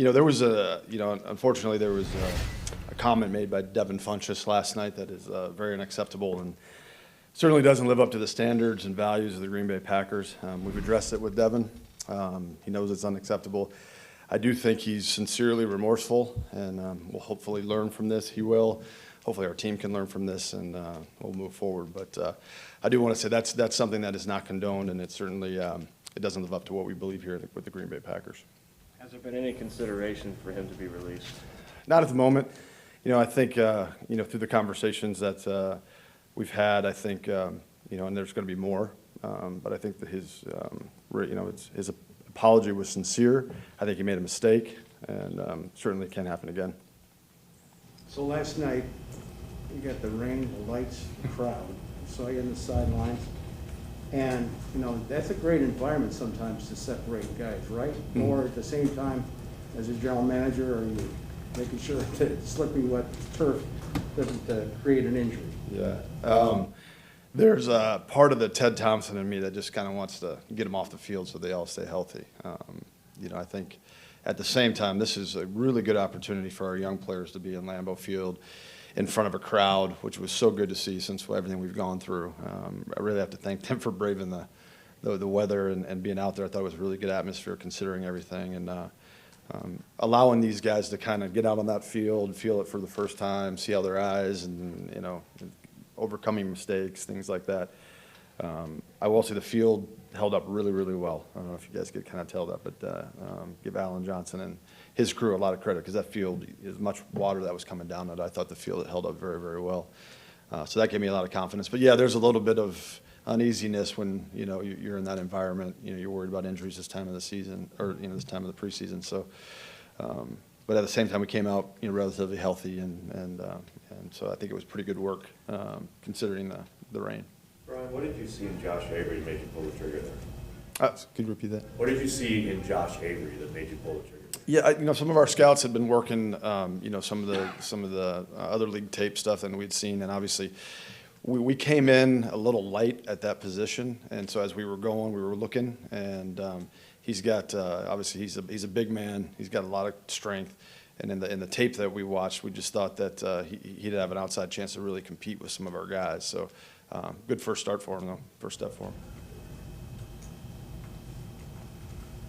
There was unfortunately there was a comment made by Devin Funchess last night that is very unacceptable and certainly doesn't live up to the standards and values of the Green Bay Packers. We've addressed it with Devin. He knows it's unacceptable. I do think he's sincerely remorseful, and we'll hopefully learn from this. He will. Hopefully our team can learn from this, and we'll move forward. But I do want to say that's something that is not condoned, and it certainly it doesn't live up to what we believe here with the Green Bay Packers. Has there been any consideration for him to be released? Not at the moment. I think through the conversations that we've had, I think and there's going to be more. But I think that his apology was sincere. I think he made a mistake, and certainly can't happen again. So last night, you got the rain, the lights, the crowd. I saw you on the sidelines. And, that's a great environment sometimes to separate guys, right? Mm-hmm. Or at the same time, as a general manager, are you making sure that slippy wet turf doesn't create an injury? Yeah. There's a part of the Ted Thompson in me that just kind of wants to get them off the field so they all stay healthy. I think at the same time, this is a really good opportunity for our young players to be in Lambeau Field in front of a crowd, which was so good to see since everything we've gone through. I really have to thank them for braving the weather and being out there. I thought it was a really good atmosphere considering everything, and allowing these guys to kind of get out on that field, feel it for the first time, see how their eyes, and overcoming mistakes, things like that. I will say the field held up really, really well. I don't know if you guys could kind of tell that, but give Alan Johnson and his crew a lot of credit because that field, as much water that was coming down it, I thought the field held up very, very well. So that gave me a lot of confidence. But yeah, there's a little bit of uneasiness when you're in that environment. You're worried about injuries this time of the season, or this time of the preseason. So, but at the same time, we came out relatively healthy, and so I think it was pretty good work considering the rain. Brian, what did you see in Josh Avery that made you pull the trigger there? Could you repeat that? What did you see in Josh Avery that made you pull the trigger? Yeah, some of our scouts had been working, some of the other league tape stuff that we'd seen, and obviously we came in a little light at that position, and so as we were going, we were looking, and he's got obviously he's a big man, he's got a lot of strength, and in the tape that we watched, we just thought that he'd have an outside chance to really compete with some of our guys. So good first start for him, though. First step for him.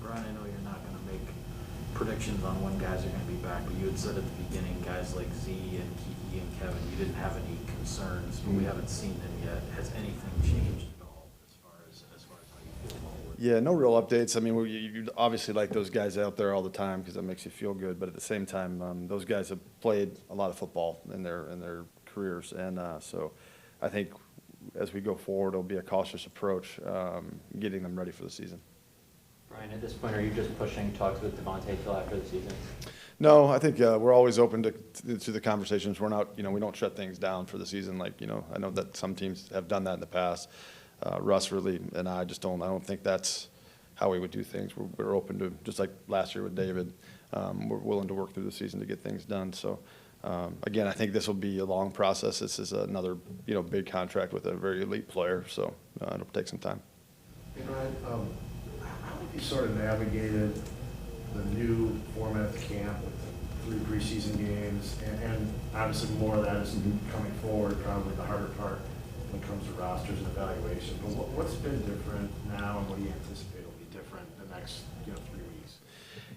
Brian, I know you're not going to make predictions on when guys are going to be back, but you had said at the beginning guys like Z and Kiki and Kevin, you didn't have any concerns, but we haven't seen them yet. Has anything changed at all as far as how you feel about it? Yeah, no real updates. I mean, you obviously like those guys out there all the time because that makes you feel good, but at the same time, those guys have played a lot of football in their careers, and so I think as we go forward, it'll be a cautious approach, getting them ready for the season. Brian, at this point, are you just pushing talks with Devontae till after the season? No, I think we're always open to the conversations. We're not, we don't shut things down for the season. I know that some teams have done that in the past. Russ really and I just don't. I don't think that's how we would do things. We're open to, just like last year with David. We're willing to work through the season to get things done. So. Again, I think this will be a long process. This is another, big contract with a very elite player, so it'll take some time. Hey, Brian, how have you sort of navigated the new format of the camp with 3 preseason games, and obviously more of that is coming forward, probably the harder part when it comes to rosters and evaluation. But what's been different now, and what do you anticipate will be different the next 3 weeks?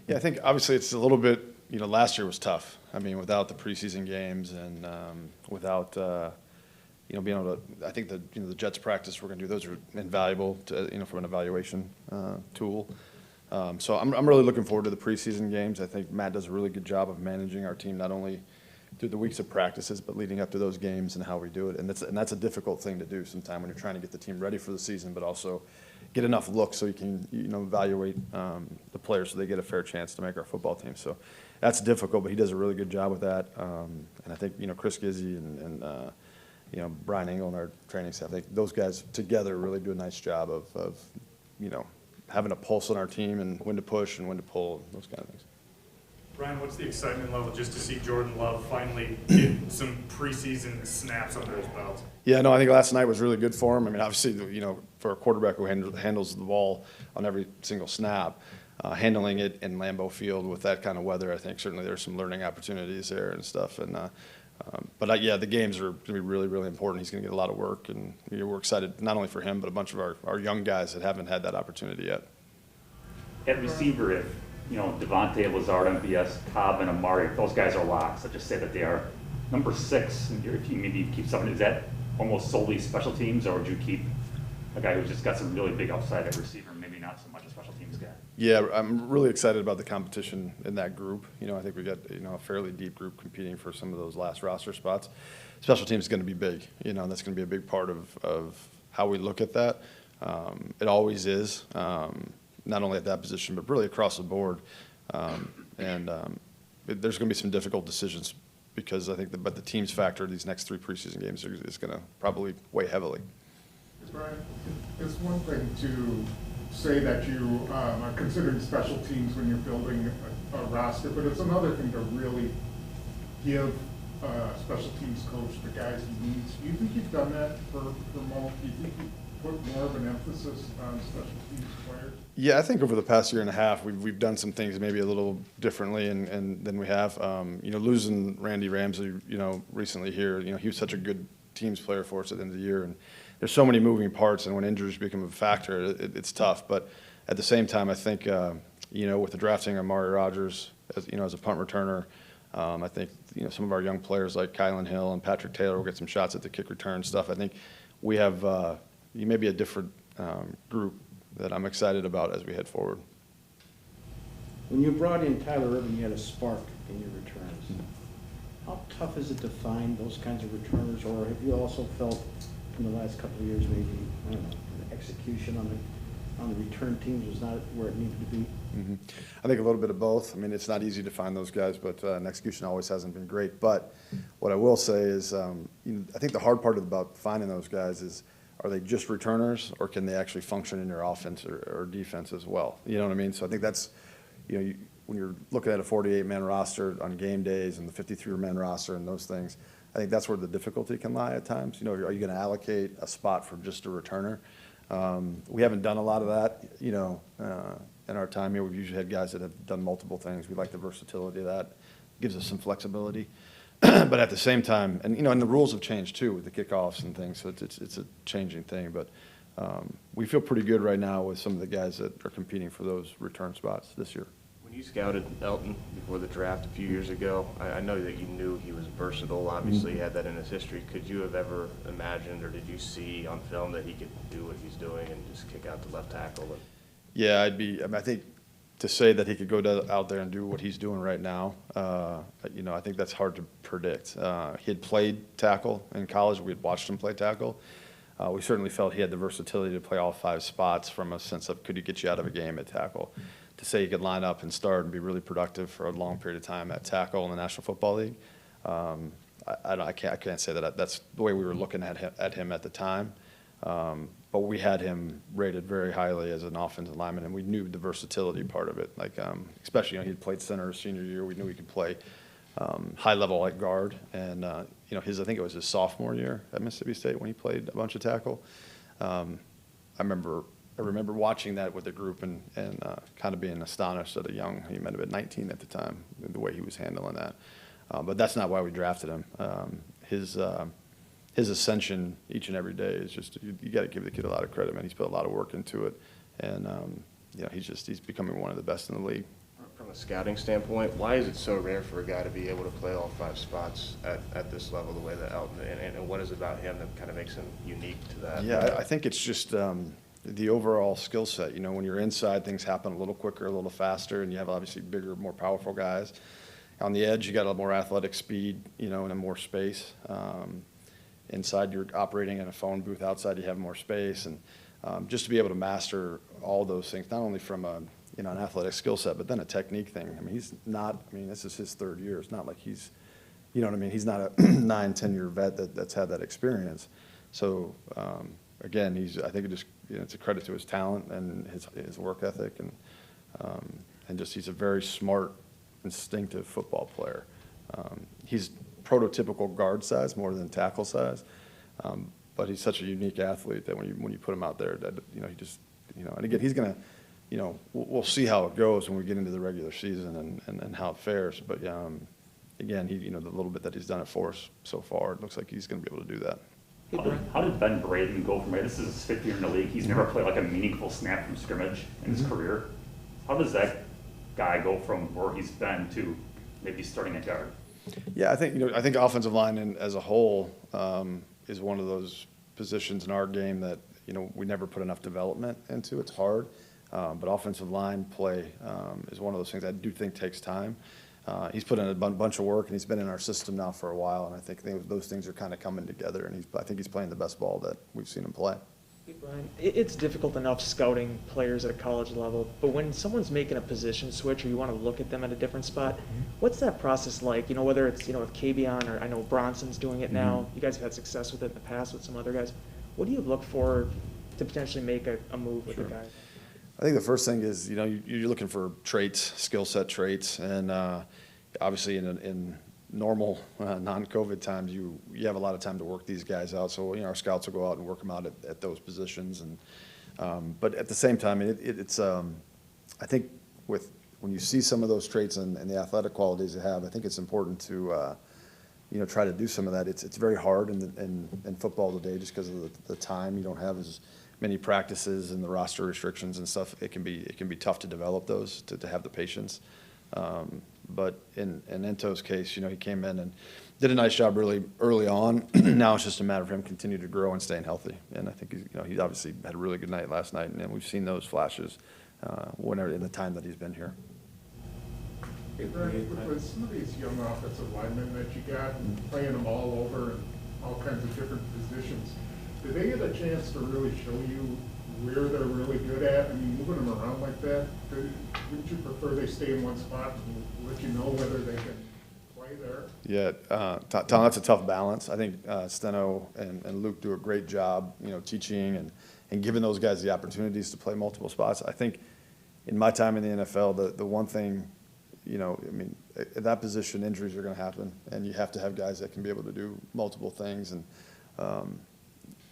Yeah, I think obviously it's a little bit. Last year was tough. I mean, without the preseason games and without, being able to, I think the Jets practice we're going to do, those are invaluable to, from an evaluation tool. So I'm really looking forward to the preseason games. I think Matt does a really good job of managing our team, not only through the weeks of practices, but leading up to those games and how we do it. And that's a difficult thing to do sometimes when you're trying to get the team ready for the season, but also get enough looks so you can, evaluate the players so they get a fair chance to make our football team. So that's difficult, but he does a really good job with that. And I think, Chris Gizzi and Brian Engel and our training staff, I think those guys together really do a nice job of having a pulse on our team and when to push and when to pull, those kind of things. Brian, what's the excitement level just to see Jordan Love finally get some preseason snaps under his belt? Yeah, no, I think last night was really good for him. I mean, obviously, for a quarterback who handles the ball on every single snap, handling it in Lambeau Field with that kind of weather, I think certainly there's some learning opportunities there and stuff. And yeah, the games are going to be really, really important. He's going to get a lot of work, and we're excited not only for him, but a bunch of our young guys that haven't had that opportunity yet. At receiver, if, Devontae, Lazard, MVS, Cobb, and Amari, if those guys are locks, let's just say that they are. Number 6, if you maybe keep someone, is that almost solely special teams, or would you keep a guy who's just got some really big upside at receiver, maybe not so much a special teams guy? Yeah, I'm really excited about the competition in that group. I think we got a fairly deep group competing for some of those last roster spots. Special teams is going to be big. And that's going to be a big part of how we look at that. It always is, not only at that position, but really across the board. There's going to be some difficult decisions because I think but the teams factor these next 3 preseason games is going to probably weigh heavily. Brian, it's one thing to say that you are considering special teams when you're building a roster, but it's another thing to really give a special teams coach the guys he needs. Do you think you've done that for Mo? Do you think you put more of an emphasis on special teams players? Yeah, I think over the past year and a half, we've done some things maybe a little differently and than we have. Losing Randy Ramsey, recently here, he was such a good teams player for us at the end of the year, and there's so many moving parts, and when injuries become a factor, it's tough. But at the same time, I think, with the drafting of Amari Rodgers as a punt returner, I think some of our young players like Kylan Hill and Patrick Taylor will get some shots at the kick return stuff. I think we have maybe a different group that I'm excited about as we head forward. When you brought in Tyler Irvin, you had a spark in your returns. How tough is it to find those kinds of returners, or have you also felt in the last couple of years maybe, I don't know, the execution on the return teams was not where it needed to be? Mm-hmm. I think a little bit of both. I mean, it's not easy to find those guys, but execution always hasn't been great. But what I will say is I think the hard part about finding those guys is, are they just returners, or can they actually function in your offense or defense as well? You know what I mean? So I think that's, when you're looking at a 48-man roster on game days and the 53-man roster and those things, I think that's where the difficulty can lie at times. Are you going to allocate a spot for just a returner? We haven't done a lot of that, in our time here. We've usually had guys that have done multiple things. We like the versatility of that. It gives us some flexibility. But at the same time, and the rules have changed too with the kickoffs and things, so it's a changing thing. But we feel pretty good right now with some of the guys that are competing for those return spots this year. When you scouted Elton before the draft a few years ago, I know that you knew he was versatile. Obviously, he had that in his history. Could you have ever imagined, or did you see on film that he could do what he's doing and just kick out the left tackle? Yeah, I think to say that he could go out there and do what he's doing right now, I think that's hard to predict. He had played tackle in college. We had watched him play tackle. We certainly felt he had the versatility to play all 5 spots from a sense of could he get you out of a game at tackle. To say he could line up and start and be really productive for a long period of time at tackle in the National Football League, I can't say that that's the way we were looking at him at the time. But we had him rated very highly as an offensive lineman, and we knew the versatility part of it. Like, especially, he'd played center his senior year. We knew he could play high level like guard. And, I think it was his sophomore year at Mississippi State when he played a bunch of tackle. I remember watching that with the group and kind of being astonished at he might have been 19 at the time, the way he was handling that. But that's not why we drafted him. His ascension each and every day is just, you got to give the kid a lot of credit, man. He's put a lot of work into it, and he's becoming one of the best in the league. From a scouting standpoint, why is it so rare for a guy to be able to play all 5 spots at this level the way that Elton, and what is it about him that kind of makes him unique to that? Yeah, I think it's just the overall skill set. When you're inside, things happen a little quicker, a little faster, and you have obviously bigger, more powerful guys. On the edge, you got a more athletic speed, and more space. Inside, you're operating in a phone booth. Outside, you have more space, and just to be able to master all those things, not only from an athletic skill set, but then a technique thing. This is his 3rd year. It's not like he's, he's not a 9-10 year vet that's had that experience. So again, I think it's a credit to his talent and his work ethic, and just he's a very smart, instinctive football player. He's prototypical guard size more than tackle size, but he's such a unique athlete that when you put him out there, that he just and again he's gonna you know, we'll see how it goes when we get into the regular season and how it fares. But again, you know, the little bit that he's done it for us so far, it looks like he's going to be able to do that. How did Ben Braden go from, this is his 5th year in the league, he's never played like a meaningful snap from scrimmage in his career. How does that guy go from where he's been to maybe starting at guard? Yeah, I think offensive line as a whole is one of those positions in our game that, you know, we never put enough development into. It's hard, but offensive line play is one of those things I do think takes time. He's put in a bunch of work, and he's been in our system now for a while, and I think those things are kind of coming together, and I think he's playing the best ball that we've seen him play. Hey, Brian, it's difficult enough scouting players at a college level, but when someone's making a position switch or you want to look at them at a different spot, what's that process like? You know, whether it's, you know, with Kavion or I know Bronson's doing it now. You guys have had success with it in the past with some other guys. What do you look for to potentially make a move with a guy? I think the first thing is, you know, you're looking for traits, skill set traits, and obviously in normal non-COVID times, you have a lot of time to work these guys out. So, you know, our scouts will go out and work them out at those positions. And but at the same time, it's I think when you see some of those traits and the athletic qualities they have, I think it's important to you know, try to do some of that. It's very hard in football today just because of the time. You don't have as many practices and the roster restrictions and stuff. It can be tough to develop those, to have the patience. But in Ento's case, you know, he came in and did a nice job really early on. Now it's just a matter of him continuing to grow and staying healthy. And I think he obviously had a really good night last night, and we've seen those flashes whenever in the time that he's been here. Hey, Brian, with some of these young offensive linemen that you got and playing them all over in all kinds of different positions, do they get a chance to really show you where they're really good at? I mean, moving them around like that, wouldn't you prefer they stay in one spot and let you know whether they can play there? Yeah, Tom, that's a tough balance. I think Steno and Luke do a great job, you know, teaching and giving those guys the opportunities to play multiple spots. I think in my time in the NFL, the one thing, you know, I mean, at that position, injuries are going to happen, and you have to have guys that can be able to do multiple things. And,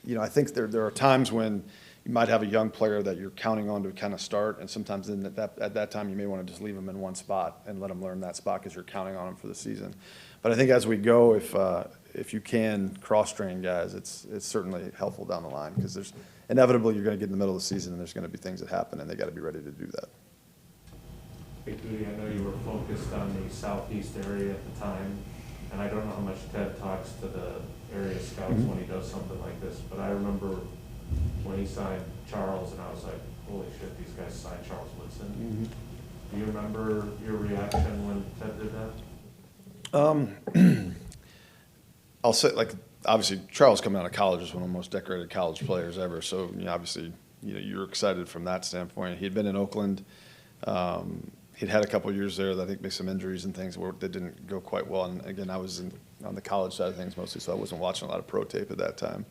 you know, I think there are times when you might have a young player that you're counting on to kind of start, and sometimes at that time you may want to just leave them in one spot and let them learn that spot because you're counting on them for the season. But I think as we go, if you can cross-train guys, it's certainly helpful down the line because there's inevitably you're going to get in the middle of the season and there's going to be things that happen, and they got to be ready to do that. Hey, Goody, I know you were focused on the southeast area at the time, and I don't know how much Ted talks to the area scouts when he does something like this, but I remember when he signed Charles, and I was like, holy shit, these guys signed Charles Woodson. Do you remember your reaction when Ted did that? I'll say, like, obviously, Charles coming out of college is one of the most decorated college players ever, so, you know, obviously, you know, you're excited from that standpoint. He'd been in Oakland. He'd had a couple of years there that I think made some injuries and things that didn't go quite well. And again, I was on the college side of things mostly, so I wasn't watching a lot of pro tape at that time.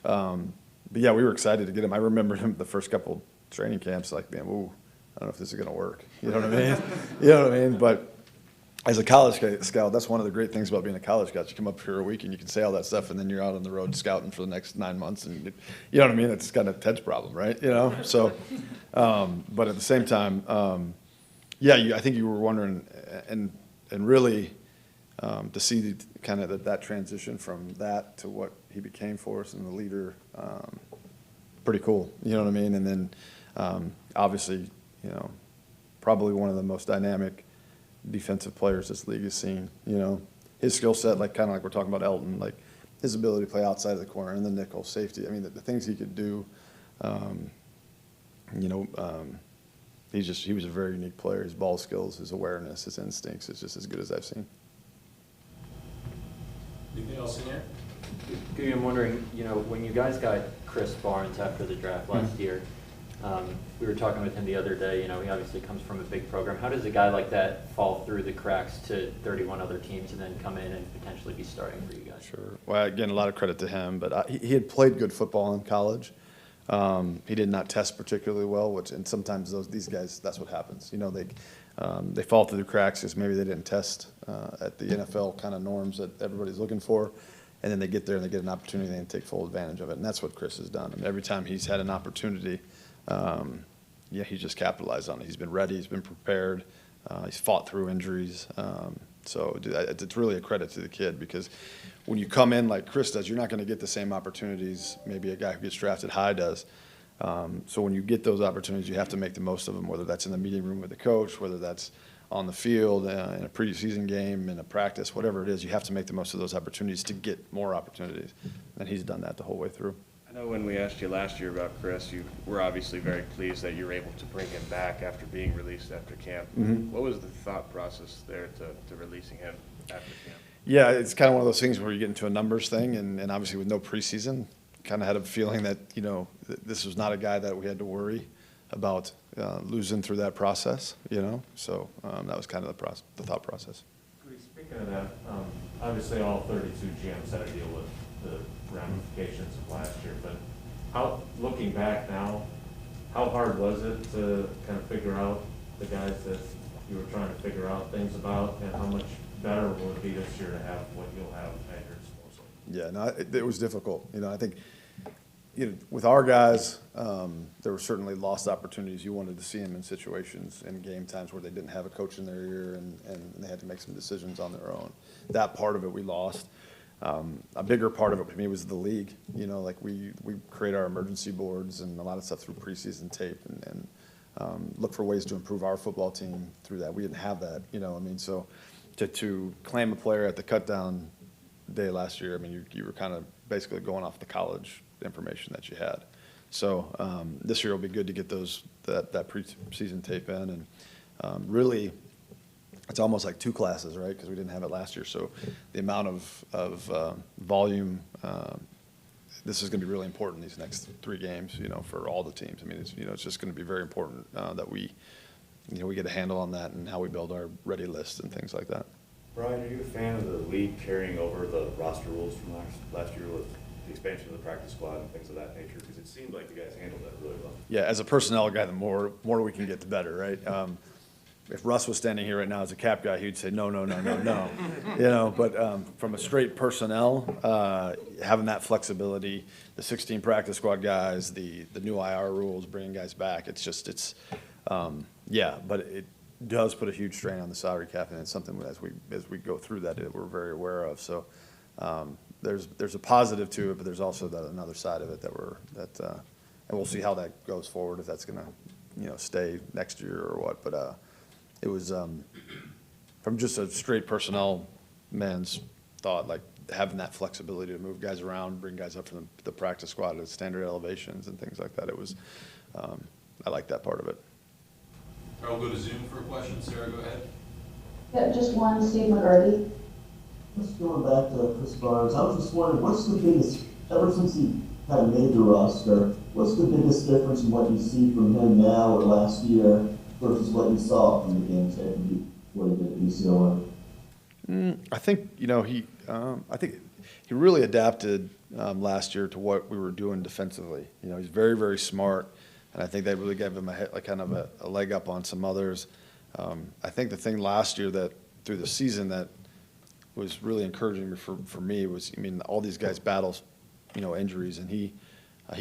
But yeah, we were excited to get him. I remember him the first couple training camps, like, man, ooh, I don't know if this is going to work. You know what I mean? You know what I mean? But as a college scout, that's one of the great things about being a college scout. You come up here a week and you can say all that stuff, and then you're out on the road scouting for the next 9 months, and you know what I mean? It's kind of Ted's problem, right? You know. So, but at the same time, yeah, I think you were wondering, and really to see kind of that transition from that to what he became for us and the leader, pretty cool. You know what I mean? And then obviously, you know, probably one of the most dynamic defensive players this league has seen. You know, his skill set, like kind of like we're talking about Elton, like his ability to play outside of the corner and the nickel safety. I mean, the things he could do. You know, he was a very unique player. His ball skills, his awareness, his instincts is just as good as I've seen. Anything else in here? Goody, I'm wondering, you know, when you guys got Chris Barnes after the draft last year, we were talking with him the other day, you know, he obviously comes from a big program. How does a guy like that fall through the cracks to 31 other teams and then come in and potentially be starting for you guys? Sure. Well, again, a lot of credit to him, but he had played good football in college. He did not test particularly well, and sometimes these guys, that's what happens. You know, they fall through the cracks because maybe they didn't test at the NFL kind of norms that everybody's looking for, and then they get there and they get an opportunity and take full advantage of it, and that's what Chris has done. And every time he's had an opportunity, yeah, he's just capitalized on it. He's been ready, he's been prepared, he's fought through injuries. So it's really a credit to the kid, because when you come in like Chris does, you're not going to get the same opportunities maybe a guy who gets drafted high does. So when you get those opportunities, you have to make the most of them, whether that's in the meeting room with the coach, whether that's on the field, in a preseason game, in a practice, whatever it is, you have to make the most of those opportunities to get more opportunities. And he's done that the whole way through. I know when we asked you last year about Chris, you were obviously very pleased that you were able to bring him back after being released after camp. Mhm. What was the thought process there to releasing him after camp? Yeah, it's kind of one of those things where you get into a numbers thing, and obviously with no preseason, kind of had a feeling that, this was not a guy that we had to worry about losing through that process, So that was kind of the thought process. Speaking of that, obviously all 32 GMs had to deal with the ramifications of last year, but looking back now, how hard was it to kind of figure out the guys that you were trying to figure out things about, and how much better will it be this year to have what you'll have at your disposal? Yeah, no, it was difficult. I think, with our guys, there were certainly lost opportunities. You wanted to see them in situations in game times where they didn't have a coach in their ear and they had to make some decisions on their own. That part of it we lost. A bigger part of it for me was the league. Like we create our emergency boards and a lot of stuff through preseason tape and look for ways to improve our football team through that. We didn't have that, so to claim a player at the cutdown day last year, you were kind of basically going off the college information that you had. So this year will be good to get that preseason tape in, and really it's almost like two classes, right? Because we didn't have it last year. So the amount of volume, this is going to be really important these next 3 games, for all the teams. It's just going to be very important that we get a handle on that and how we build our ready list and things like that. Brian, are you a fan of the league carrying over the roster rules from last year with the expansion of the practice squad and things of that nature? Because it seemed like the guys handled that really well. Yeah, as a personnel guy, the more we can get, the better, right? If Russ was standing here right now as a cap guy, he'd say, no. But from a straight personnel, having that flexibility, the 16 practice squad guys, the new IR rules, bringing guys back, but it does put a huge strain on the salary cap, and it's something as we go through that we're very aware of. So there's a positive to it, but there's also another side of it and we'll see how that goes forward, if that's going to stay next year or what. But it was from just a straight personnel man's thought, like having that flexibility to move guys around, bring guys up from the practice squad at standard elevations and things like that. It was I like that part of it. I'll go to Zoom for a question. Sarah, go ahead. Yeah, just one, Steve McGarty. Just going back to Chris Barnes, I was just wondering, what's the biggest, ever since he kind of made the roster, what's the biggest difference in what you see from him now or last year versus what you saw from the games that what he did at UCLA? I think I think he really adapted last year to what we were doing defensively. He's very, very smart, and I think that really gave him a leg up on some others. I think the thing last year that through the season that was really encouraging for me was, all these guys battle, injuries, and he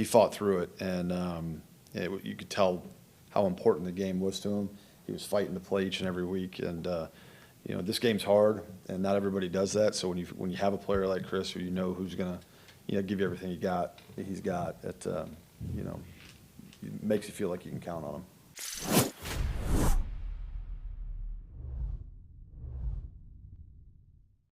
fought through it, and you could tell how important the game was to him. He was fighting to play each and every week, and this game's hard, and not everybody does that. So when you have a player like Chris, who who's gonna give you everything he's got, it makes you feel like you can count on him.